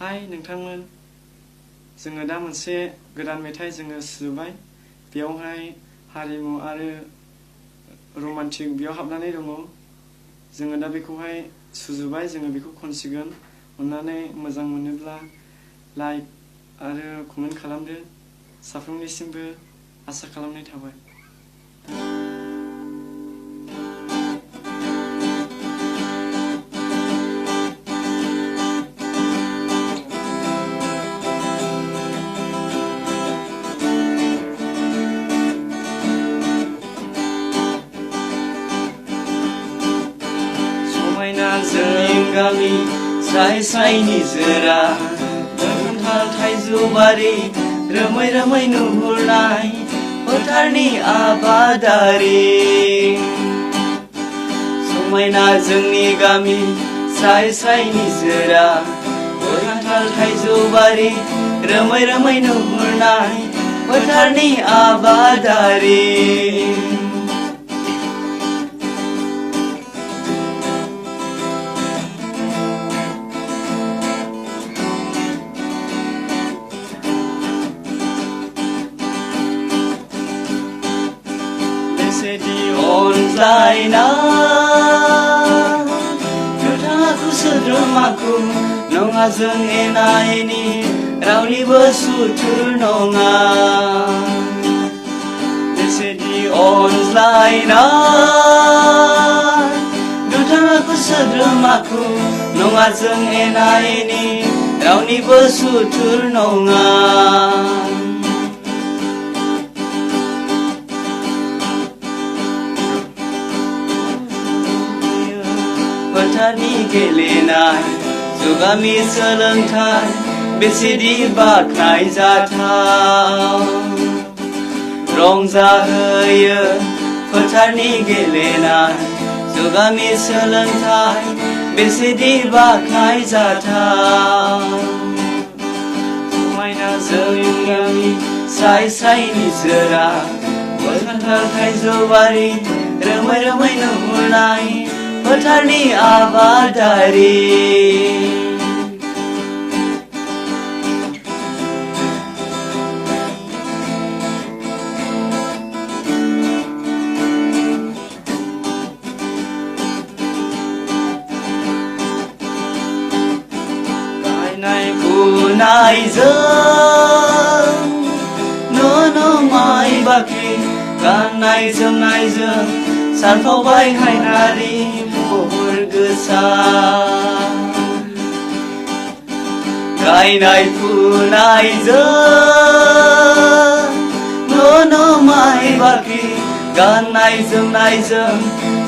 हाय नोंथांमोन जोङो दा मोनसे गोदान मेथाइ जोङो सुजुबाय बेयावहाय हारिमु आरो रमान्टिक बेयाव हाबनानै दङ जोङो दा बेखौहाय सुजुबाय जोङो बेखौ खनसिगोन अन्नानै मोजां मोनोब्ला लाइक आरो कमेन्ट खालामदो साफ्रोमनिसिमबो आसा खालामनाय थाबाय जोंनि गामि स्राय स्राय निजोरा खान्थाल थाइजौ बारि रोमै रोमै नुहुरनाय फोथारनि आबादारि समायना जोंनि गामि स्राय स्राय निजोरा खान्थाल थाइजौ बारि रोमै रोमै नुहुरनाय फोथारनि आबादारि अनज्लायना नोंथाङाखौ सोद्रोमाखौ नङा जों एना एनि रावनिबो सुथुर नङा बेसेदि अनज्लायना नोंथाङाखौ सोद्रोमाखौ नङा जों एना एनि रावनिबो सुथुर नङा फोथारनि गेलेनाय जुगामि सोलोंथाइ बेसेदि बाख्नायजाथाव रंजाहोयो फोथारनि गेलेनाय जुगामि सोलोंथाइ बेसेदि बाख्नायजाथाव समायना जोंनि गामि स्राय स्राय निजोरा खान्थाल थाइजौ बारि रोमै रोमै नुहुरनाय फोथारनि आबादारि गायनाय फुनायजों न' माइ बाख्रि गाननाय जोमनायजों सानफावबाय हायनारि महर गोसा गायनाय फुनायजों न' माइ बाख्रि गाननाय जोमनायजों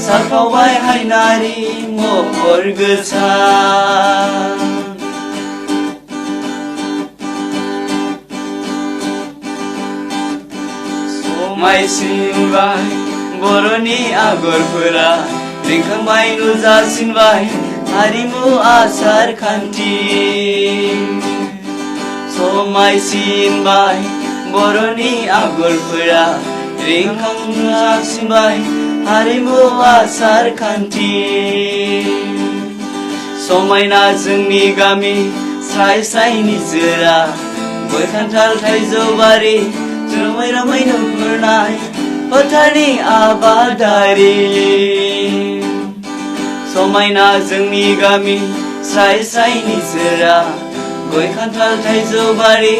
सानफावबाय हायनारि महर गोसा समायसिनबाय बर'नि आगरफोरा रिंखांबाय नुजासिनबाय हारिमु आसार खान्थि समायसिनबाय बर'नि आगरफोरा रिंखांजासिनबाय हारिमु आसार खान्थि समायना जोंनि गामि स्राय स्राय निजोरा गय खान्थाल थाइजौ बारि रोमै रोमै नुहुरनाय फोथारनि आबादारि समायना जोंनि गामि स्राय स्राय निजोरा गय खान्थाल थाइजौ बारि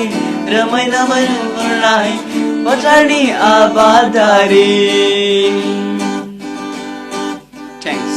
रोमै रोमै नुहुरनाय फोथारनि आबादारि थेंक्स